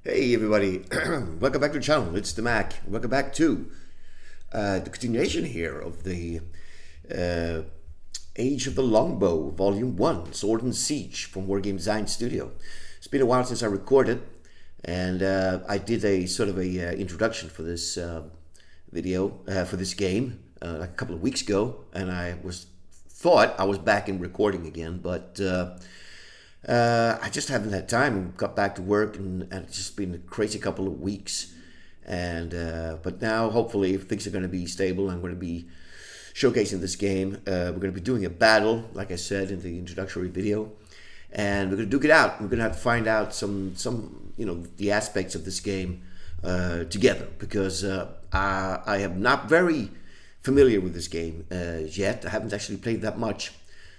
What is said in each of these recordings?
Hey everybody, welcome back to the channel. It's the Mac. Welcome back to the continuation here of the uh, Age of the Longbow, Volume 1, Sword and Siege from Wargame Design Studio. It's been a while since I recorded, and I did a sort of a introduction for this video, for this game, like a couple of weeks ago, and thought I was back in recording again, but I just haven't had time and got back to work, and it's just been a crazy couple of weeks. And but now, hopefully, if things are going to be stable, I'm going to be showcasing this game. We're going to be doing a battle, like I said in the introductory video, and we're going to duke it out. We're going to have to find out some the aspects of this game together, because I am not very familiar with this game yet. I haven't actually played that much.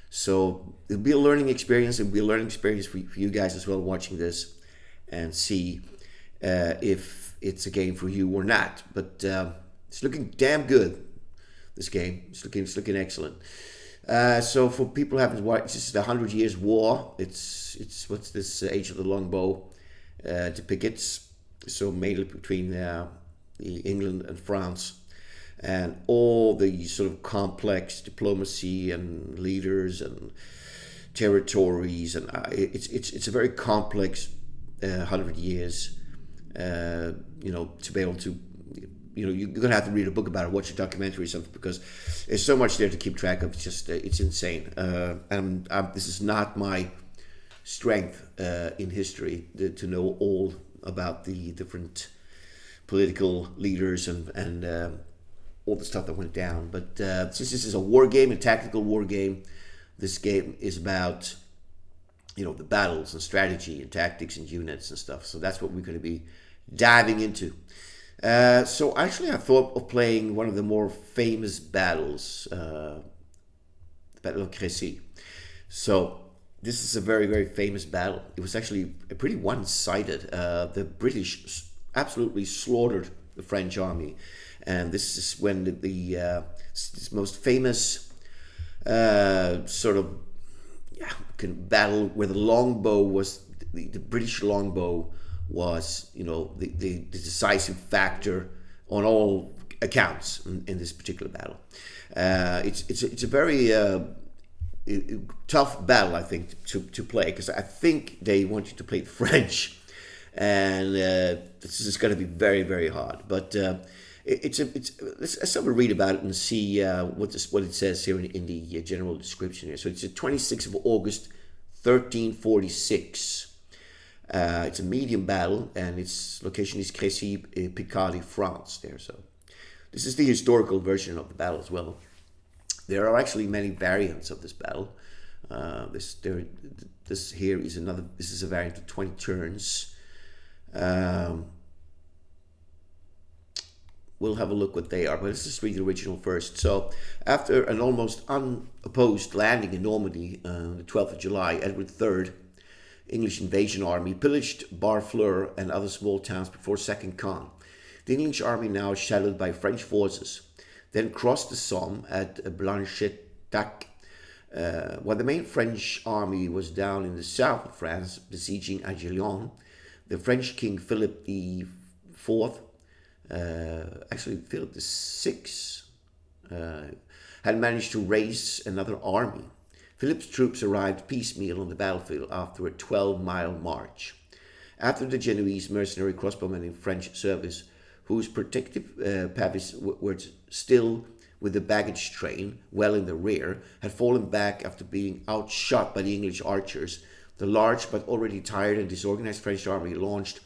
So it'll be a learning experience. It'll be a learning experience for you guys as well, watching this and see if it's a game for you or not. But it's looking damn good. This game, it's looking excellent. So for people who haven't watched, this is the 100 Years' War. It's what's this Age of the Longbow depicts. So mainly between England and France, and all the sort of complex diplomacy and leaders and territories, and it's a very complex 100 years. To be able to, you're gonna have to read a book about it, watch a documentary or something, because there's so much there to keep track of. It's just it's insane. And this is not my strength in history to know all about the different political leaders and all the stuff that went down. But since this is a war game, a tactical war game, this game is about the battles and strategy and tactics and units and stuff. So that's what we're going to be diving into. So actually, I thought of playing one of the more famous battles, the Battle of Crecy. So this is a very, very famous battle. It was actually a pretty one-sided. The British absolutely slaughtered the French army. And this is when the most famous battle, where the longbow was, the British longbow was, the decisive factor on all accounts in this particular battle. It's a very tough battle, I think, to play, because I think they want you to play the French, and this is going to be very, very hard. But let's have a read about it and see what it says here in the general description here. So it's the 26th of August, 1346. It's a medium battle, and its location is Crecy, Picardy, France. There, so this is the historical version of the battle as well. There are actually many variants of this battle. This here is another. This is a variant of 20 turns. We'll have a look what they are, but let's just read the original first. So, after an almost unopposed landing in Normandy on the 12th of July, Edward III, English invasion army, pillaged Barfleur and other small towns before sacking Caen. The English army, now shadowed by French forces, then crossed the Somme at Blanchet-Dac, while the main French army was down in the south of France, besieging Aiguillon. The French king Philip IV, Philip VI, had managed to raise another army. Philip's troops arrived piecemeal on the battlefield after a 12-mile march. After the Genoese mercenary crossbowmen in French service, whose protective pavis were still with the baggage train well in the rear, had fallen back after being outshot by the English archers, the large but already tired and disorganized French army launched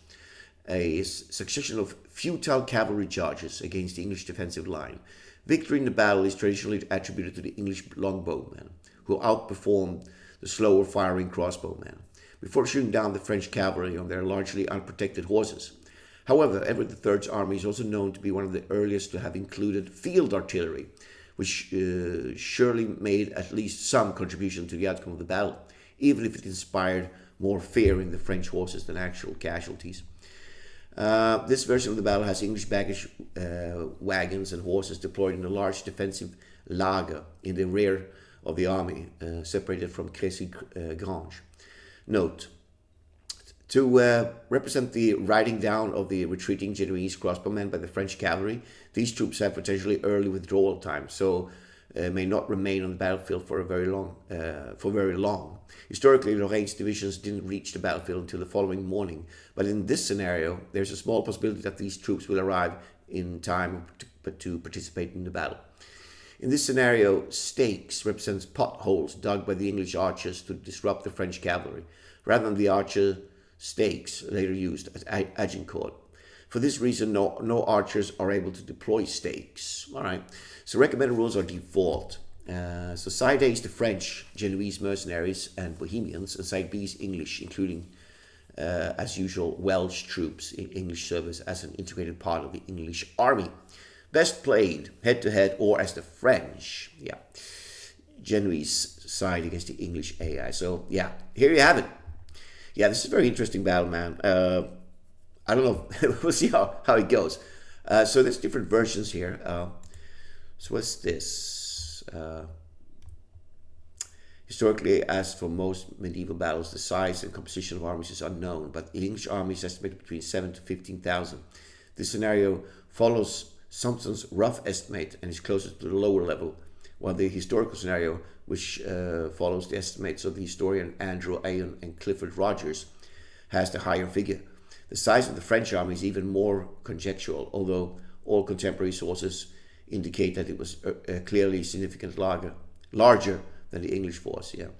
a succession of futile cavalry charges against the English defensive line. Victory in the battle is traditionally attributed to the English longbowmen, who outperformed the slower firing crossbowmen before shooting down the French cavalry on their largely unprotected horses. However, Edward III's army is also known to be one of the earliest to have included field artillery, which surely made at least some contribution to the outcome of the battle, even if it inspired more fear in the French horses than actual casualties. This version of the battle has English baggage wagons and horses deployed in a large defensive lager in the rear of the army, separated from Crecy Grange. Note, To represent the riding down of the retreating Genoese crossbowmen by the French cavalry, these troops have potentially early withdrawal time, so may not remain on the battlefield for very long. Historically, Lorraine's divisions didn't reach the battlefield until the following morning, but in this scenario, there's a small possibility that these troops will arrive in time to participate in the battle. In this scenario, stakes represents potholes dug by the English archers to disrupt the French cavalry, rather than the archer stakes later used at Agincourt. For this reason, no archers are able to deploy stakes. All right. So recommended rules are default. So side A is the French, Genoese mercenaries and Bohemians, and side B is English, including, as usual, Welsh troops in English service as an integrated part of the English army. Best played head-to-head or as the French. Yeah. Genoese side against the English AI. So, yeah, here you have it. Yeah, this is a very interesting battle, man. I don't know. We'll see how it goes. So there's different versions here. So what's this? Historically, as for most medieval battles, the size and composition of armies is unknown, but the English army is estimated between 7,000 to 15,000. This scenario follows Thompson's rough estimate and is closer to the lower level, while the historical scenario, which follows the estimates of the historian Andrew Ayon and Clifford Rogers, has the higher figure. The size of the French army is even more conjectural, although all contemporary sources indicate that it was clearly significantly larger than the English force. Yeah.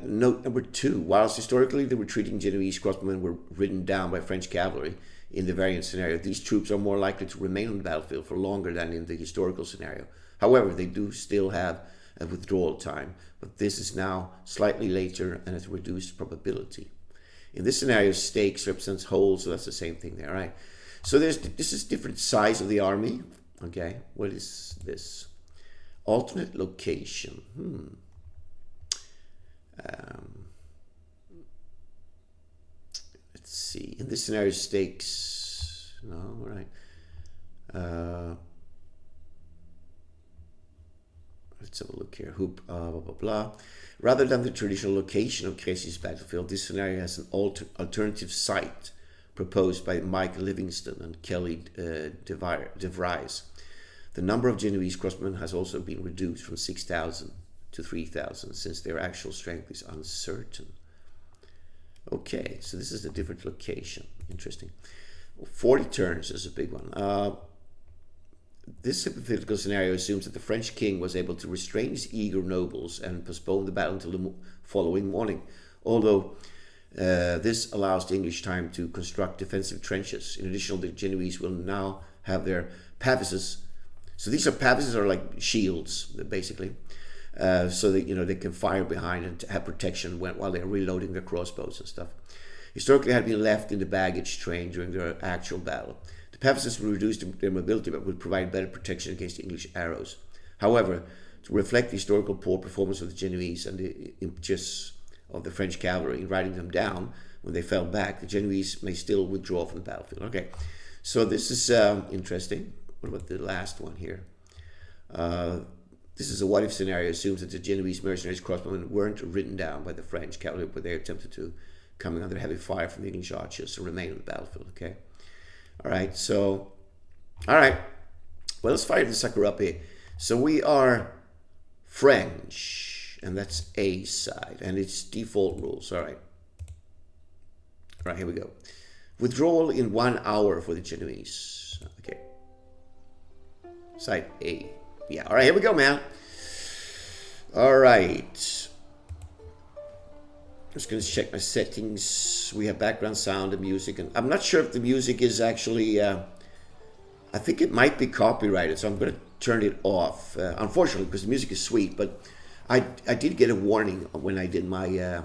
Note number 2. Whilst historically the retreating Genoese crossbowmen were ridden down by French cavalry in the variant scenario, these troops are more likely to remain on the battlefield for longer than in the historical scenario. However, they do still have a withdrawal time, but this is now slightly later and at reduced probability. In this scenario, stakes represents holes, so that's the same thing there, right? So this is different size of the army. Okay, what is this? Alternate location. Let's see. In this scenario, stakes. No, right. Let's have a look here. Blah, blah, blah. Rather than the traditional location of Crecy's battlefield, this scenario has an alternative site proposed by Mike Livingston and Kelly DeVries. The number of Genoese crossbowmen has also been reduced from 6,000 to 3,000 since their actual strength is uncertain. Okay, so this is a different location. Interesting. 40 turns is a big one. This hypothetical scenario assumes that the French king was able to restrain his eager nobles and postpone the battle until the following morning, although this allows the English time to construct defensive trenches. In addition, the Genoese will now have their pavises. So these pavises are like shields, basically, so that they can fire behind and have protection while they're reloading their crossbows and stuff. Historically, had been left in the baggage train during their actual battle. The pavises will reduce their mobility, but will provide better protection against English arrows. However, to reflect the historical poor performance of the Genoese and the impetus of the French cavalry in riding them down when they fell back, the Genoese may still withdraw from the battlefield. Okay, so this is interesting. What about the last one here? This is a what-if scenario. Assumes that the Genoese mercenaries crossbowmen weren't ridden down by the French cavalry, but they attempted to, coming under heavy fire from the English archers, to remain on the battlefield. Okay. All right. Well, let's fire the sucker up here. So we are French, and that's A side, and it's default rules. All right. All right. Here we go. Withdrawal in 1 hour for the Genoese. Okay. Side A. Yeah. All right. Here we go, man. All right. Just going to check my settings. We have background sound and music, and I'm not sure if the music is actually. I think it might be copyrighted, so I'm going to turn it off. Unfortunately, because the music is sweet, but I did get a warning when I did my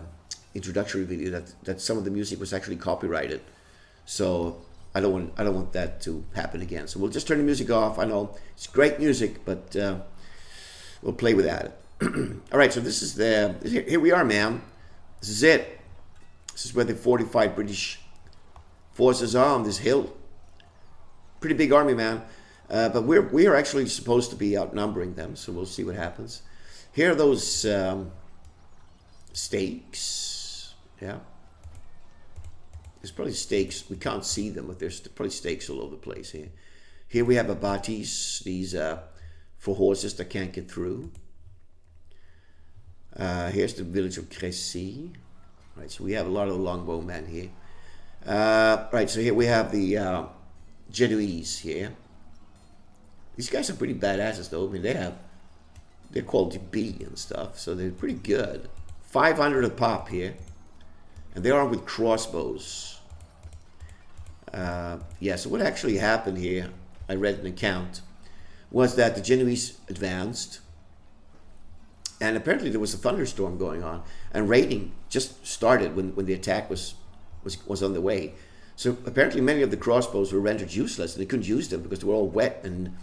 introductory video that some of the music was actually copyrighted. So I don't want that to happen again. So we'll just turn the music off. I know it's great music, but we'll play without it. All right, so this is here we are, man. This is it. This is where the fortified British forces are on this hill. Pretty big army, man. But we are actually supposed to be outnumbering them, so we'll see what happens. Here are those stakes. Yeah. There's probably stakes. We can't see them, but there's probably stakes all over the place here. Here we have abatis, these for horses that can't get through. Here's the village of Crecy. Right, so we have a lot of longbow men here. Right, so here we have the Genoese here. These guys are pretty badasses though. I mean, they're quality B and stuff, so they're pretty good. 500 a pop here. And they are with crossbows. Yeah, so what actually happened here, I read an account, was that the Genoese advanced, and apparently there was a thunderstorm going on, and raining just started when the attack was on the way. So apparently many of the crossbows were rendered useless, and they couldn't use them because they were all wet, and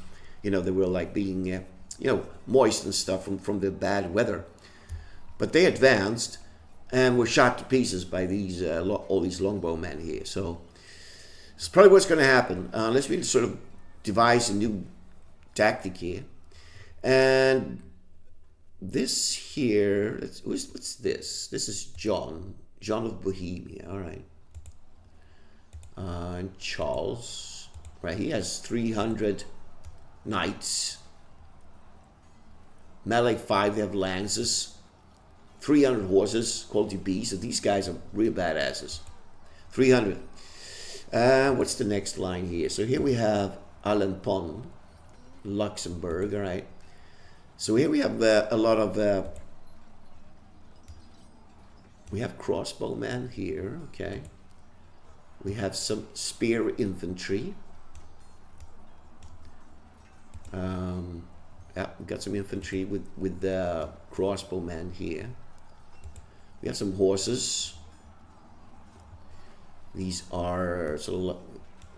you know, they were like being you know, moist and stuff from the bad weather. But they advanced and were shot to pieces by these all these longbow men here. So it's probably what's going to happen unless we sort of devise a new tactic here. And this here, what's this? This is John of Bohemia. All right. And Charles, right? He has 300 knights. Melee 5, they have lances. 300 horses, quality B. So these guys are real badasses. 300. What's the next line here? So here we have Alenpon, Luxembourg. All right. So here we have a lot of. We have crossbowmen here. Okay. We have some spear infantry. Yeah, we got some infantry with crossbowmen here. We have some horses. These are sort of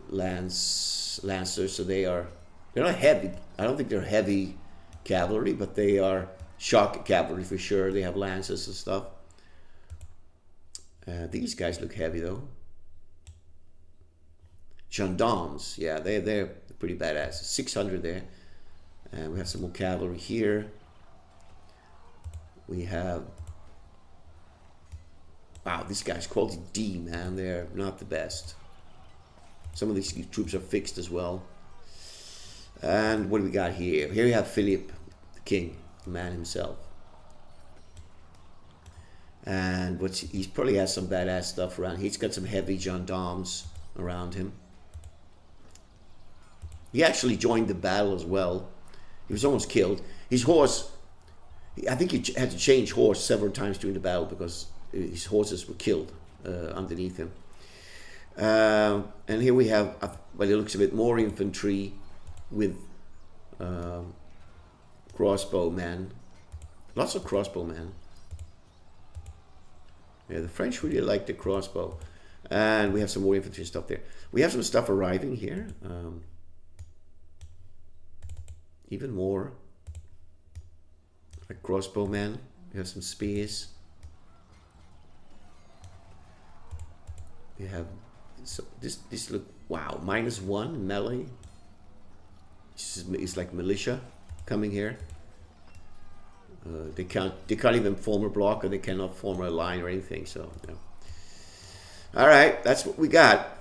lancers, so they're not heavy. I don't think they're heavy cavalry, but they are shock cavalry for sure. They have lances and stuff. These guys look heavy though. Gendarmes, yeah, they're pretty badass. 600 there. And we have some more cavalry here. We have, wow, these guys quality D, man. They're not the best. Some of these troops are fixed as well. And what do we got here? Here we have Philip, the king, the man himself. And he probably has some badass stuff around. He's got some heavy gendarmes around him. He actually joined the battle as well. He was almost killed. His horse, I think he had to change horse several times during the battle because his horses were killed underneath him. And here we have, well, it looks a bit more infantry with crossbowmen. Lots of crossbowmen. Yeah, the French really like the crossbow. And we have some more infantry stuff there. We have some stuff arriving here. Even more. Like crossbowmen. We have some spears. We have this look, wow, -1 melee. It's like militia coming here. They can't even form a block, or they cannot form a line or anything. So, you know. All right, that's what we got.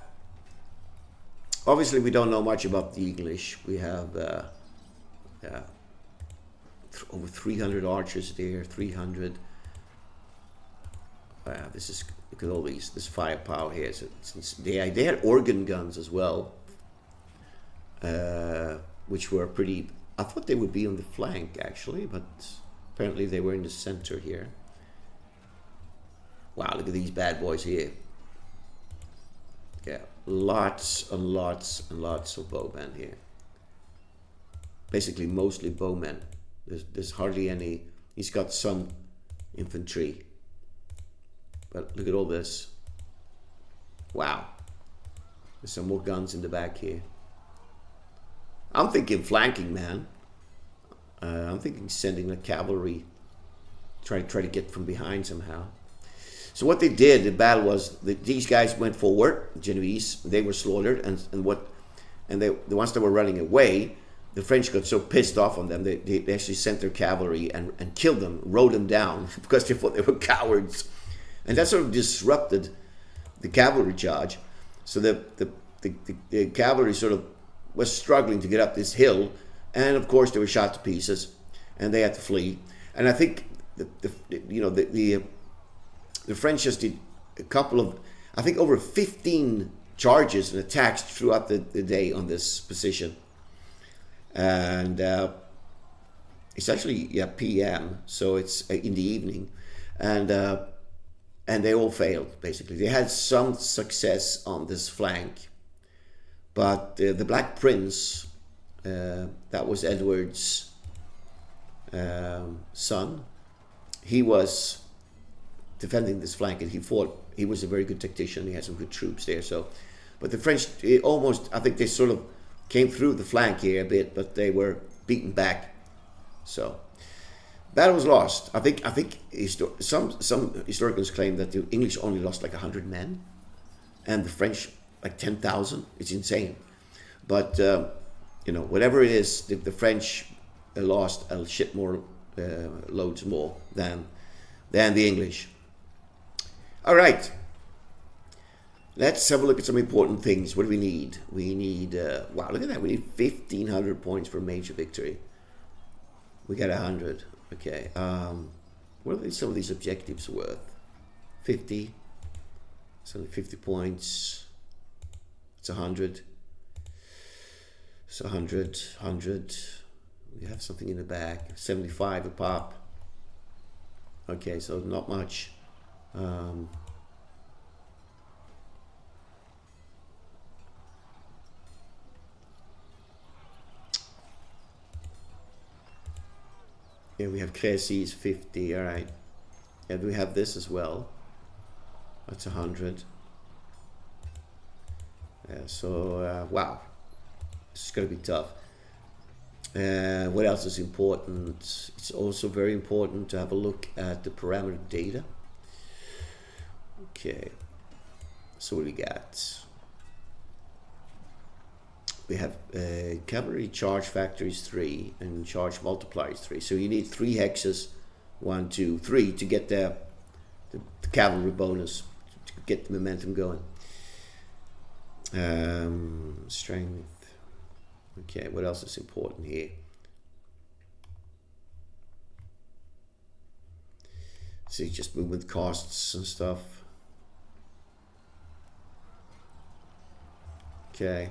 Obviously, we don't know much about the English. We have over 300 archers there. 300. This is, look at all this firepower here. So they had organ guns as well, which were pretty. I thought they would be on the flank actually, but apparently they were in the center here. Wow, look at these bad boys here. Yeah, lots and lots and lots of bowmen here. Basically, mostly bowmen. There's hardly any. He's got some infantry. But look at all this. Wow. There's some more guns in the back here. I'm thinking flanking, man. I'm thinking sending the cavalry. Try to get from behind somehow. So what they did, the battle was that these guys went forward, Genoese. They were slaughtered, and the ones that were running away, the French got so pissed off on them, they actually sent their cavalry and killed them, rode them down because they thought they were cowards. And that sort of disrupted the cavalry charge. So the cavalry sort of was struggling to get up this hill, and of course they were shot to pieces, and they had to flee. And I think the French just did a couple of, I think, over 15 charges and attacks throughout the day on this position. And it's actually PM, so it's in the evening, and they all failed basically. They had some success on this flank, but the Black Prince, that was Edward's son, he was defending this flank, and he fought. He was a very good tactician. He had some good troops there. So, but the French I think they sort of came through the flank here a bit, but they were beaten back. So, battle was lost. I think some historians claim that the English only lost like 100 men, and the French like 10,000. It's insane. But whatever it is, the French lost a shit more loads more than the English. All right. Let's have a look at some important things. What do we need? We need, wow, look at that. We need 1,500 points for major victory. We got 100. Okay. What are some of these objectives worth? 50. It's only 50 points. It's 100. It's 100. 100. We have something in the back. 75 a pop. Okay, so not much. Yeah, we have Crecy's 50. All right. Yeah, we have this as well. That's 100. Yeah. So wow, this is gonna be tough. What else is important? It's also very important to have a look at the parameter data. Okay. So what do we got? We have cavalry charge factor is 3 and charge multiplier is 3. So you need 3 hexes, 1, 2, 3 to get the cavalry bonus, to get the momentum going. Strength. Okay, what else is important here? See, just movement costs and stuff. Okay.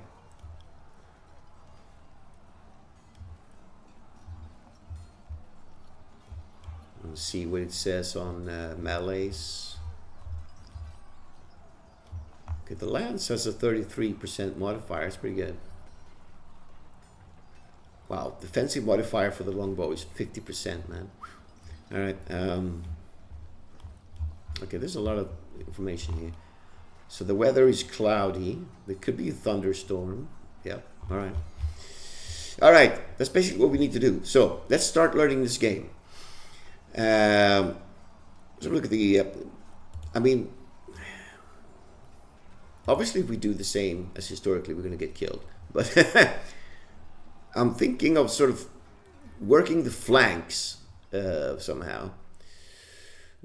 Let's see what it says on melees. Okay, the lance has a 33% modifier. It's pretty good. Wow, defensive modifier for the longbow is 50%, man. All right. Okay, there's a lot of information here. So the weather is cloudy. There could be a thunderstorm. Yep. All right. All right. That's basically what we need to do. So let's start learning this game. So look at the. I mean, obviously, if we do the same as historically, we're going to get killed. But I'm thinking of sort of working the flanks somehow.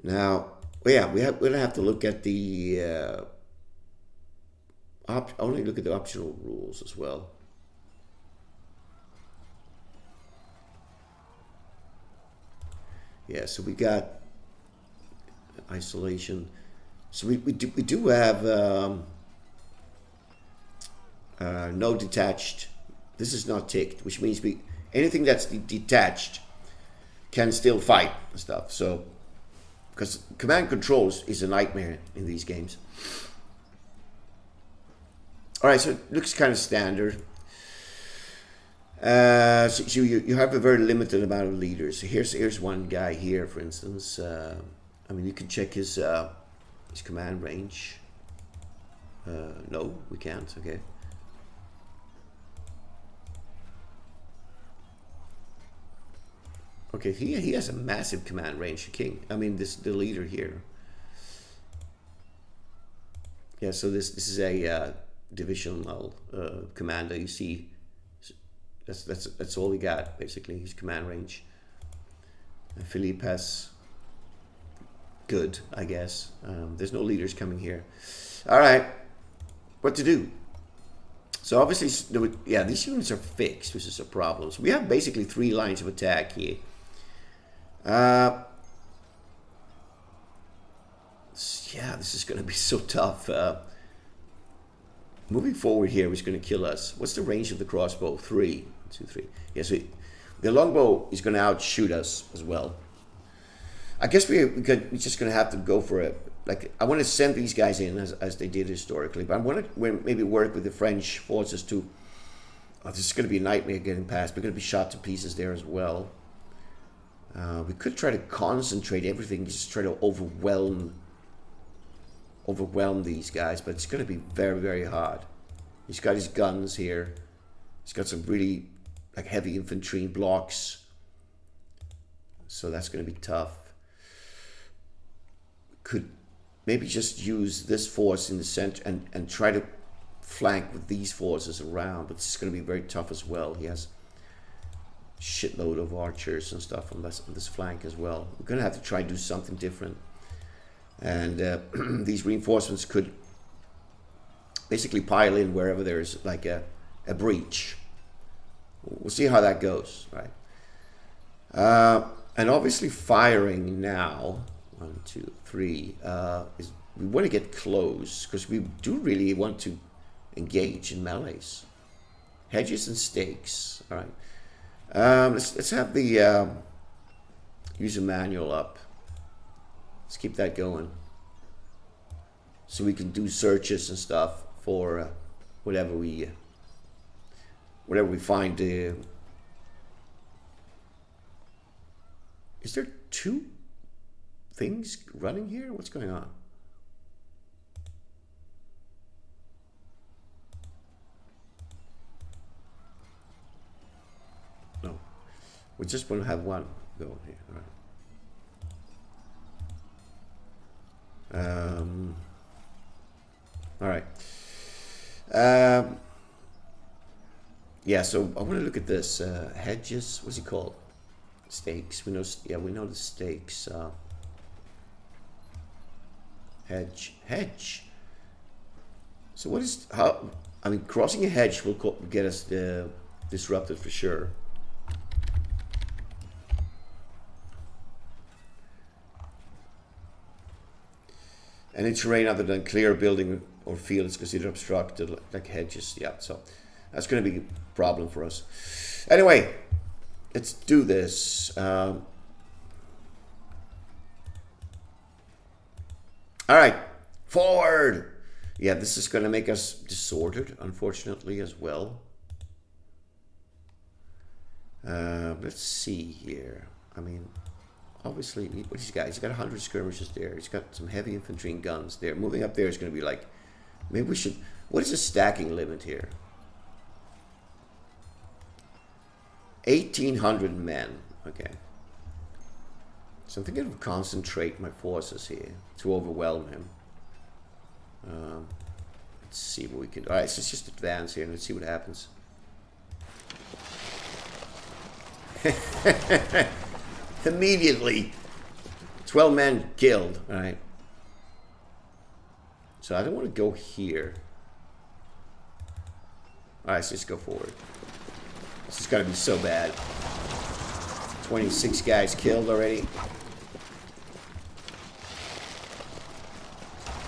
Now, well, yeah, we're going to have to look at the only look at the optional rules as well. Yeah, so we got isolation. So we do have no detached. This is not ticked, which means anything that's detached can still fight and stuff. So, because command controls is a nightmare in these games. All right, so it looks kind of standard. So you have a very limited amount of leaders. So here's one guy here, for instance. I mean, you can check his command range. No, we can't. Okay. Okay, he has a massive command range. King. I mean, the leader here. Yeah. So this is a divisional commander. You see. That's all we got, basically, his command range. Philippe has good, I guess. There's no leaders coming here. All right, what to do? So obviously, yeah, these units are fixed, which is a problem. So we have basically 3 lines of attack here. Yeah, this is going to be so tough. Moving forward here is going to kill us. What's the range of the crossbow? 3. 1, 2, 3. Yeah, so the longbow is going to outshoot us as well. I guess we're just going to have to go for it. Like, I want to send these guys in as they did historically, but I want to maybe work with the French forces too. Oh, this is going to be a nightmare getting past. We're going to be shot to pieces there as well. We could try to concentrate everything, just try to overwhelm these guys, but it's going to be very, very hard. He's got his guns here. He's got some really like heavy infantry blocks, so that's going to be tough. Could maybe just use this force in the center and try to flank with these forces around, but it's going to be very tough as well. He has a shitload of archers and stuff on this flank as well. We're going to have to try and do something different. And these reinforcements could basically pile in wherever there's like a breach. We'll see how that goes, right? And obviously firing now, 1, 2, 3, is we want to get close because we do really want to engage in melees. Hedges and stakes, all right. Let's have the user manual up. Let's keep that going, so we can do searches and stuff for whatever we find. Is there 2 things running here? What's going on? No, we just want to have one going here. All right. All right. Yeah, so I want to look at this. Hedges, what's it called? Stakes. We know, yeah, we know the stakes. Hedge. So what is, how, I mean, crossing a hedge will get us disrupted for sure. Any terrain other than clear building or field is considered obstructed, like hedges. Yeah, so that's going to be a problem for us. Anyway, let's do this. All right, forward. Yeah, this is going to make us disordered, unfortunately, as well. Let's see here. I mean, obviously, what he's got? He's got 100 skirmishers there. He's got some heavy infantry and guns there. Moving up there is going to be like, maybe we should. What is the stacking limit here? 1,800 men. Okay. So I'm thinking of concentrate my forces here to overwhelm him. Let's see what we can do. Alright, so let's just advance here and let's see what happens. Immediately 12 men killed. Alright. So I don't want to go here. Alright, so let's go forward. This is gonna be so bad. 26 guys killed already.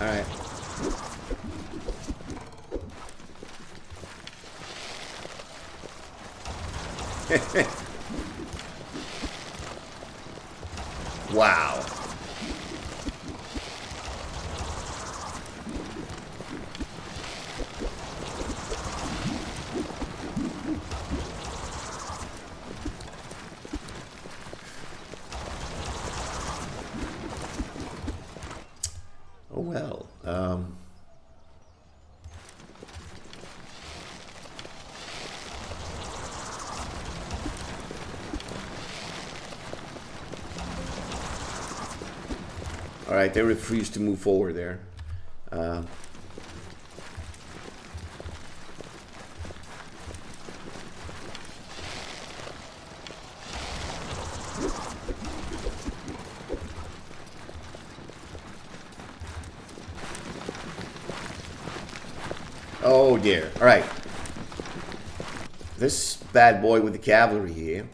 Alright. Wow. Oh well. All right, they refuse to move forward there. Oh dear. All right. This bad boy with the cavalry here.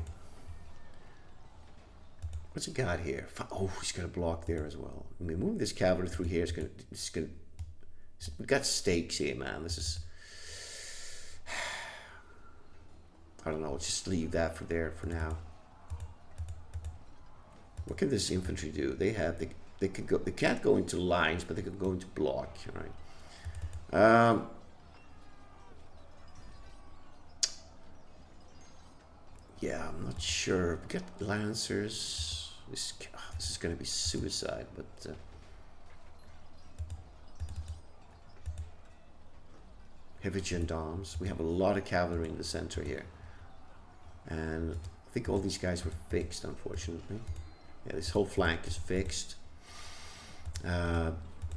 What's he got here? Oh, he's got a block there as well. I mean, moving this cavalry through here is gonna. We've got stakes here, man. This is. I don't know. Let's just leave that for there for now. What can this infantry do? They have. They could go. They can't go into lines, but they could go into block. Right. Yeah, I'm not sure. We got lancers. This is going to be suicide, but heavy gendarmes. We have a lot of cavalry in the center here, and I think all these guys were fixed, unfortunately. Yeah, this whole flank is fixed.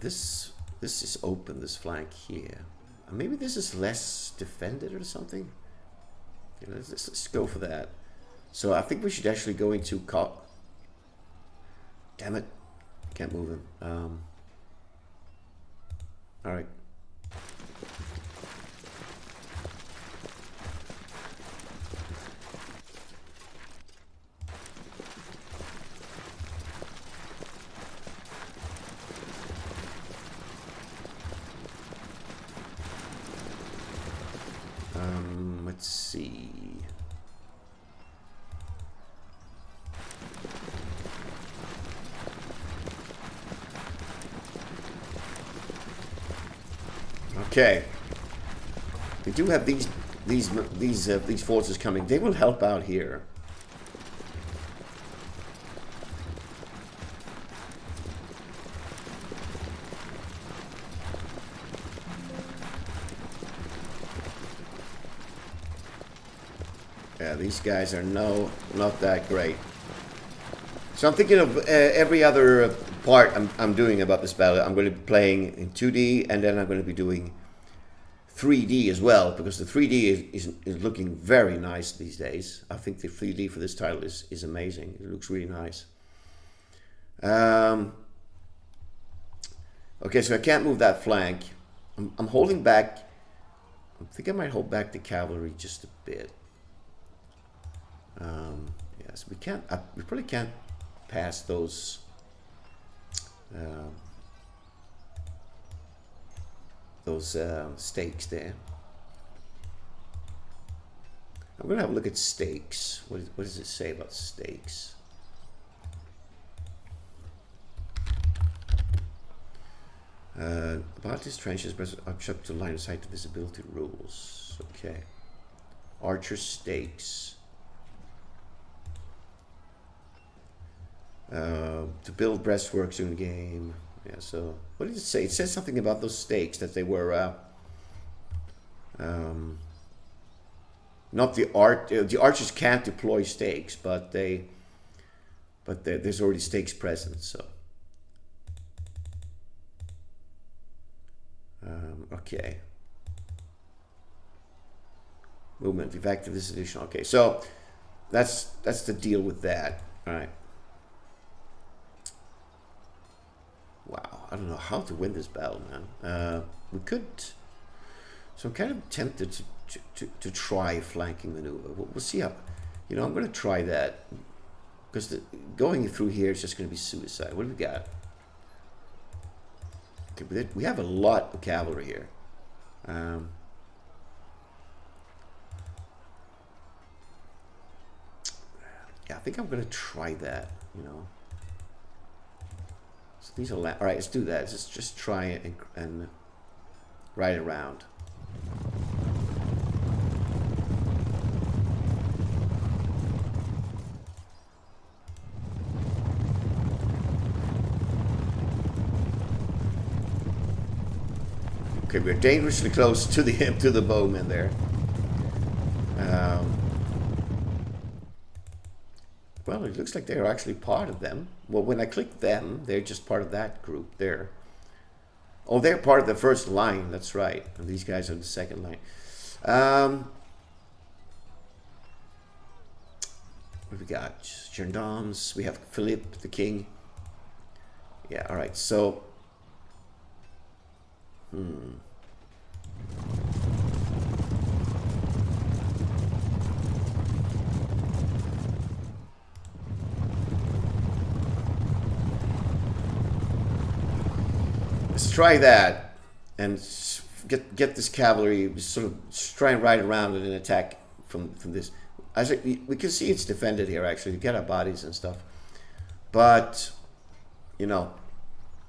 This is open. This flank here. Maybe this is less defended or something. Yeah, let's go for that. So I think we should actually go into damn it, can't move him. All right. Let's see. Okay. We do have these forces coming. They will help out here. Yeah, these guys are not that great. So I'm thinking of every other part I'm doing about this battle. I'm going to be playing in 2D, and then I'm going to be doing 3D as well, because the 3D is looking very nice these days. I think the 3D for this title is amazing. It looks really nice. Okay, so I can't move that flank. I'm holding back. I think I might hold back the cavalry just a bit. Yes, we can't. We probably can't pass those. Stakes there. I'm gonna have a look at stakes. What does it say about stakes? About these trenches, up to line of sight to visibility rules. Okay. Archer stakes. To build breastworks during the game. Yeah, so what did it say? It says something about those stakes, that they were not the archers can't deploy stakes, but there's already stakes present. So okay, movement effective this edition. Okay, so that's the deal with that. All right. Wow, I don't know how to win this battle, man. We could. So I'm kind of tempted to try flanking maneuver. We'll see how. You know, I'm going to try that, because going through here is just going to be suicide. What do we got? Okay, we have a lot of cavalry here. Yeah, I think I'm going to try that. You know. These are all right. Let's do that. Let's just try it and ride around. Okay, we're dangerously close to the bowmen there. Well, it looks like they're actually part of them. Well, when I click them, they're just part of that group there. Oh, they're part of the first line. That's right. And these guys are the second line. What we got? Gendarmes. We have Philippe, the king. Yeah, all right. So, try that and get this cavalry, sort of try and ride around and attack from this. As we can see, it's defended here. Actually, we get our bodies and stuff, but you know,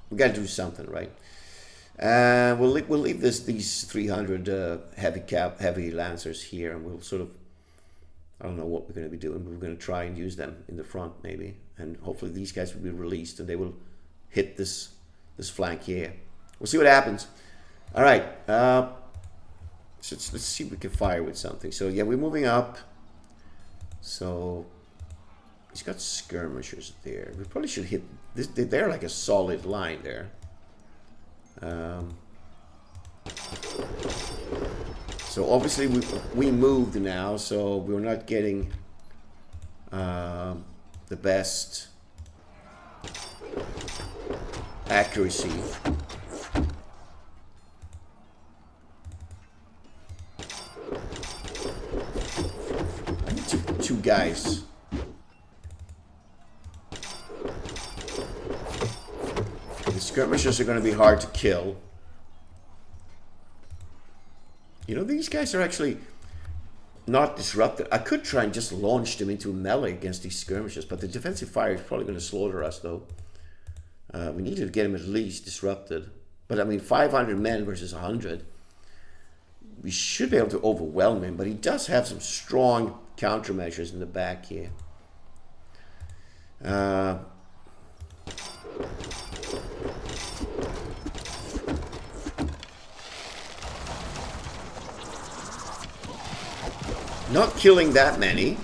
we got to do something, right? And we'll leave these 300 heavy lancers here, and we'll sort of, I don't know what we're going to be doing. We're going to try and use them in the front maybe, and hopefully these guys will be released and they will hit this flank here. We'll see what happens. All right, so let's see if we can fire with something. So yeah, we're moving up. So he's got skirmishers there. We probably should hit this. They're like a solid line there. So obviously we moved now, so we're not getting the best accuracy. I need two guys. The skirmishers are going to be hard to kill. You know, these guys are actually not disrupted. I could try and just launch them into melee against these skirmishers, but the defensive fire is probably going to slaughter us, though. We need to get them at least disrupted. But I mean, 500 men versus 100. We should be able to overwhelm him, but he does have some strong countermeasures in the back here. Not killing that many.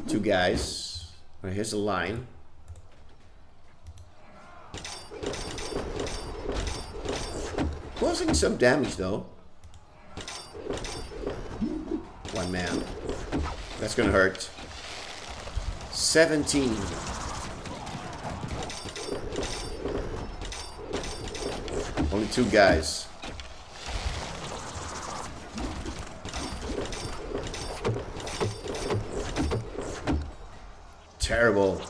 Two guys. All right, here's a line. Causing some damage though. One man. That's gonna hurt. 17. Only two guys. Terrible.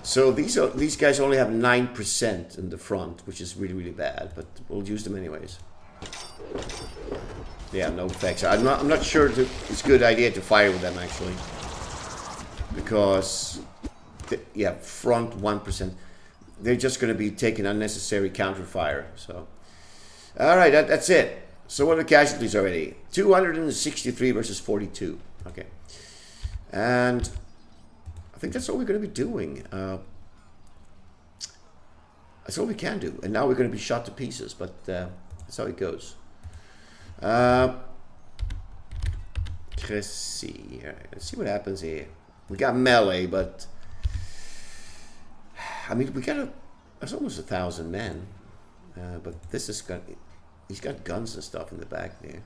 So these guys only have 9% in the front, which is really, really bad, but we'll use them anyways. Yeah, no effects. I'm not sure it's a good idea to fire with them actually, because yeah, front 1%. They're just going to be taking unnecessary counter fire. So, all right, that's it. So what are the casualties already? 263 versus 42. Okay, and I think that's all we're going to be doing. That's all we can do. And now we're going to be shot to pieces, but that's how it goes. Crecy. All right, let's see what happens here. We got melee, but I mean, that's almost 1,000 men. But this is he's got guns and stuff in the back there.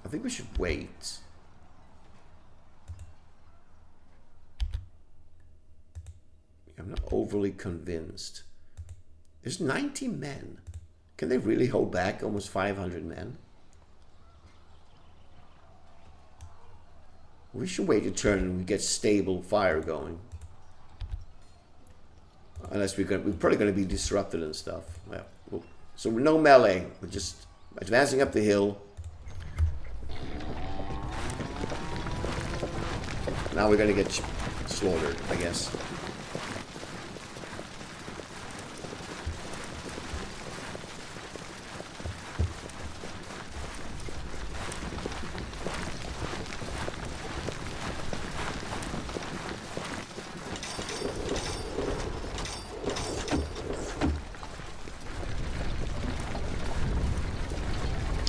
I think we should wait. I'm not overly convinced. There's 90 men. Can they really hold back almost 500 men? We should wait a turn and we get stable fire going. Unless we're probably going to be disrupted and stuff. Well, so no melee. We're just advancing up the hill. Now we're going to get slaughtered, I guess.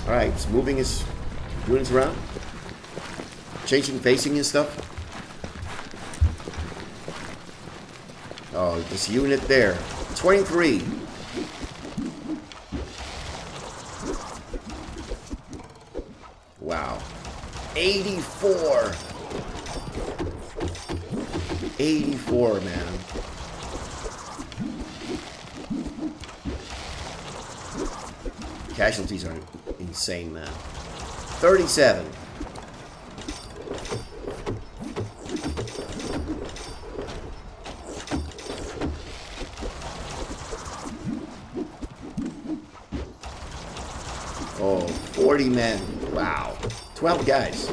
Alright, it's moving his units around. Changing facing and stuff. Oh, this unit there. 23. Wow. 84. 84, man. Casualties are insane, man. 37. Oh, 40 men. Wow. 12 guys.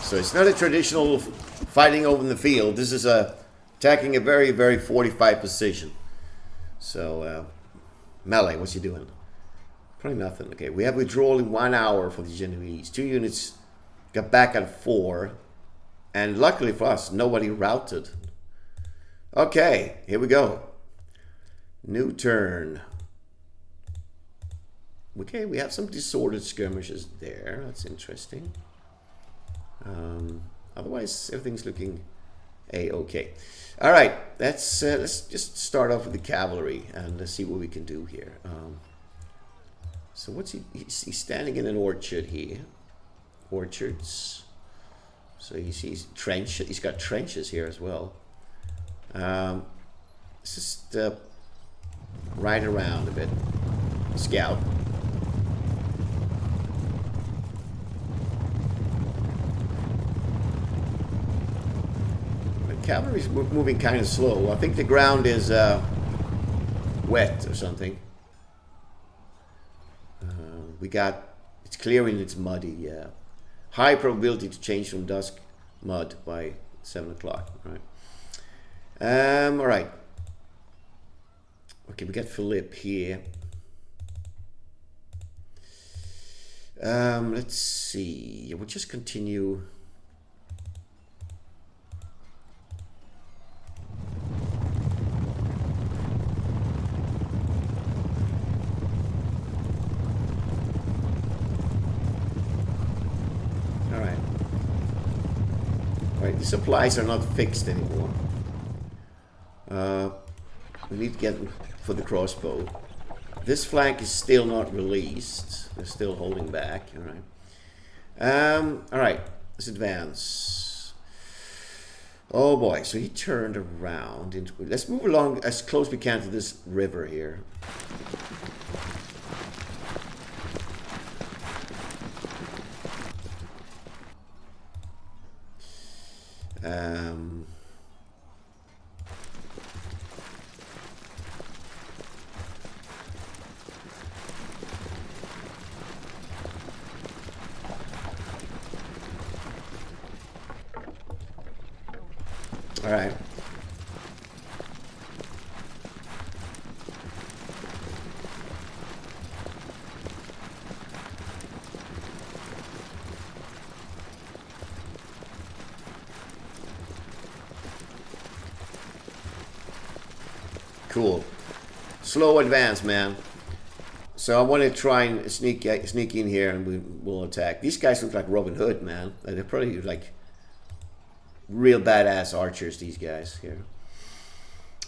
So it's not a traditional fighting over in the field. This is attacking a very, very fortified position. So, melee, what's he doing? Probably nothing. Okay, we have withdrawal in 1 hour for the Genoese. 2 units got back at 4. And luckily for us, nobody routed. Okay, here we go. New turn. Okay, we have some disordered skirmishes there. That's interesting. Otherwise, everything's looking a-okay. All right, let's just start off with the cavalry and let's see what we can do here. So what's he's standing in an orchard here. Orchards. So you see he's got trenches here as well. Let's just ride around a bit. Scout. Cavalry's moving kind of slow. I think the ground is wet or something. It's clearing, it's muddy, yeah. High probability to change from dusk mud by 7 o'clock, right? All right. Okay, we got Philippe here. Let's see. We'll just continue. The supplies are not fixed anymore. We need to get them for the crossbow. This flank is still not released. They're still holding back. All right. All right. Let's advance. Oh boy. So he turned around. Let's move along as close as we can to this river here. All right. Cool. Slow advance, man. So I want to try and sneak in here and we'll attack. These guys look like Robin Hood, man. They're probably like real badass archers, these guys here.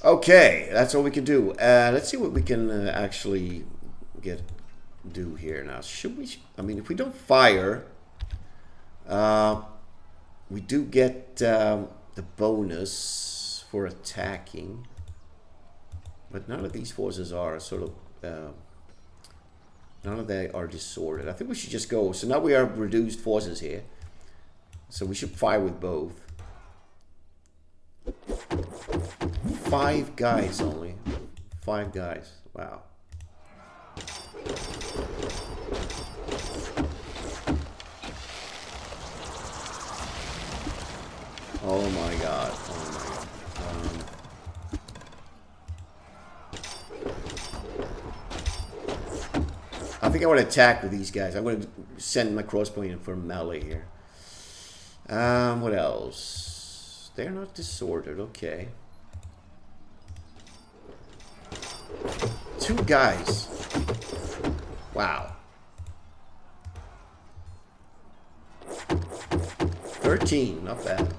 Okay, that's all we can do. Let's see what we can actually do here now. Should we? I mean, if we don't fire, we do get the bonus for attacking. But none of these forces are sort of, none of them are disordered. I think we should just go. So now we are reduced forces here. So we should fire with both. 5 guys only. 5 guys. Wow. Oh my god. Oh my god. I think I want to attack with these guys. I'm going to send my crossbow in for melee here. What else? They're not disordered. Okay. 2 guys. Wow. 13. Not bad.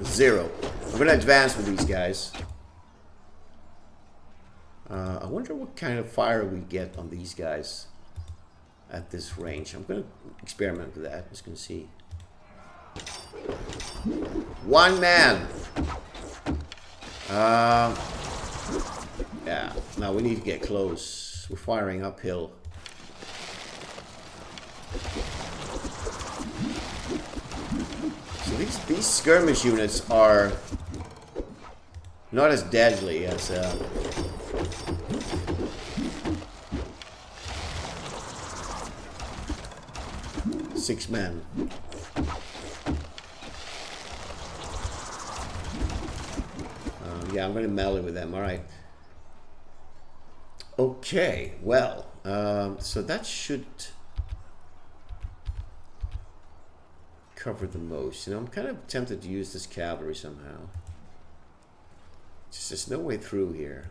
Zero. I'm going to advance with these guys. I wonder what kind of fire we get on these guys at this range. I'm going to experiment with that. Just going to see. One man. Yeah. Now we need to get close. We're firing uphill. So these skirmish units are not as deadly as 6 men. Yeah, I'm going to melee with them. All right. Okay. Well, so that should cover the most. You know, I'm kind of tempted to use this cavalry somehow. Just there's no way through here.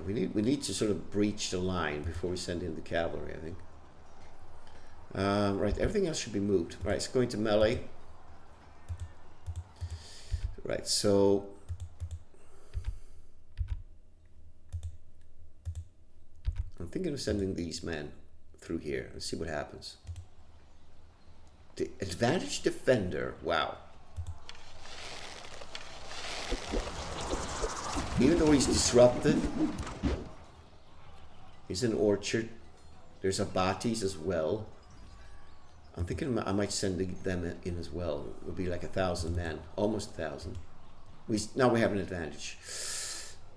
We need to sort of breach the line before we send in the cavalry, I think. Right, everything else should be moved. Right, it's going to melee. Right, so I'm thinking of sending these men through here. Let's see what happens. The advantage defender. Wow. Even though he's disrupted, he's an orchard. There's abatis as well. I'm thinking I might send them in as well. It would be like 1,000 men, almost 1,000. Now we have an advantage,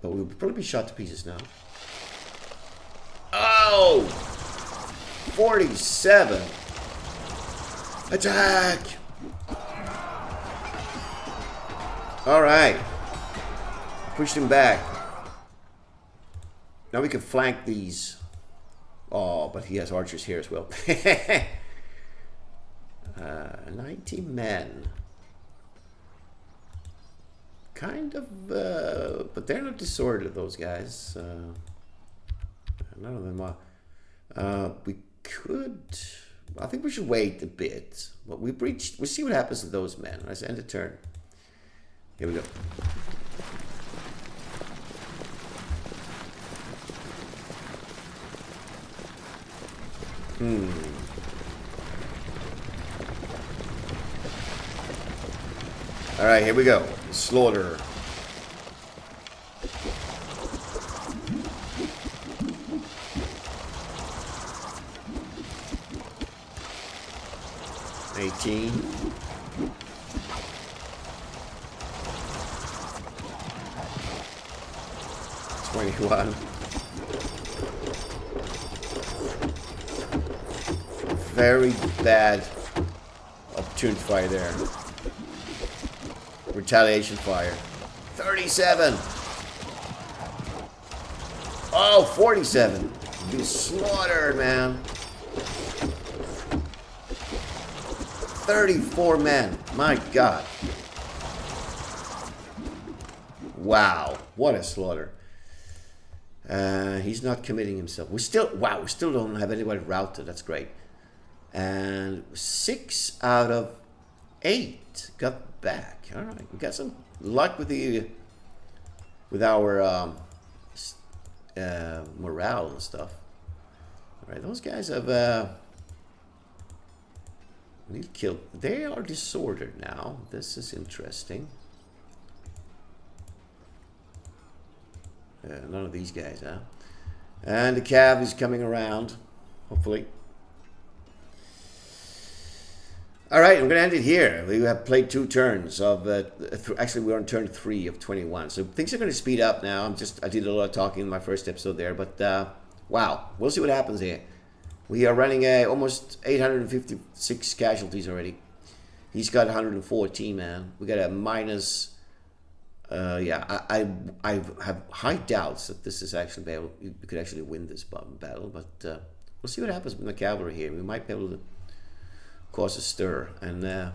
but we'll probably be shot to pieces now. Oh, 47. Attack! All right. Pushed him back. Now we can flank these. Oh, but he has archers here as well. 90 men. Kind of, but they're not disordered, those guys. None of them are. We could... I think we should wait a bit. But we breached... We'll see what happens to those men. Let's end the turn. Here we go. All right, here we go. Slaughter. $18. $21. Very bad opportunity fire there. Retaliation fire. 37. Oh, 47. Be slaughtered, man. 34 men. My God. Wow. What a slaughter. He's not committing himself. We still don't have anybody routed. That's great. And 6 out of 8 got back. All right, we got some luck with our morale and stuff. All right, those guys have we killed. They are disordered now. This is interesting. None of these guys, huh? And the cav is coming around, hopefully. All right, I'm going to end it here. We have played 2 turns of... actually, we're on turn 3 of 21. So things are going to speed up now. I did a lot of talking in my first episode there. But, wow. We'll see what happens here. We are running almost 856 casualties already. He's got 114, man. We got a minus... yeah, I have high doubts that this is actually... we could actually win this battle. But we'll see what happens with the cavalry here. We might be able to cause a stir, and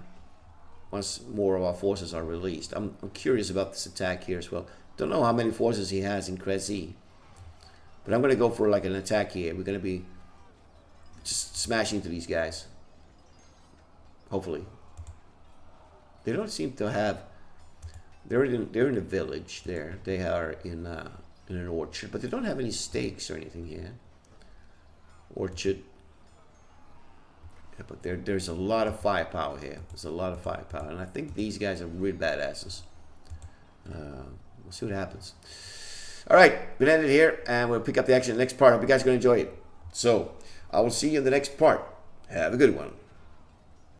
once more of our forces are released. I'm curious about this attack here as well. Don't know how many forces he has in Crecy, but I'm going to go for like an attack here. We're going to be just smashing into these guys. Hopefully, they don't seem to have. They're in a village. There, they are in an orchard, but they don't have any stakes or anything here. Orchard. Yeah, but there's a lot of firepower here. There's a lot of firepower, and I think these guys are real badasses. We'll see what happens. All right, we'll end it here, and we'll pick up the action in the next part. I hope you guys are going to enjoy it. So, I will see you in the next part. Have a good one.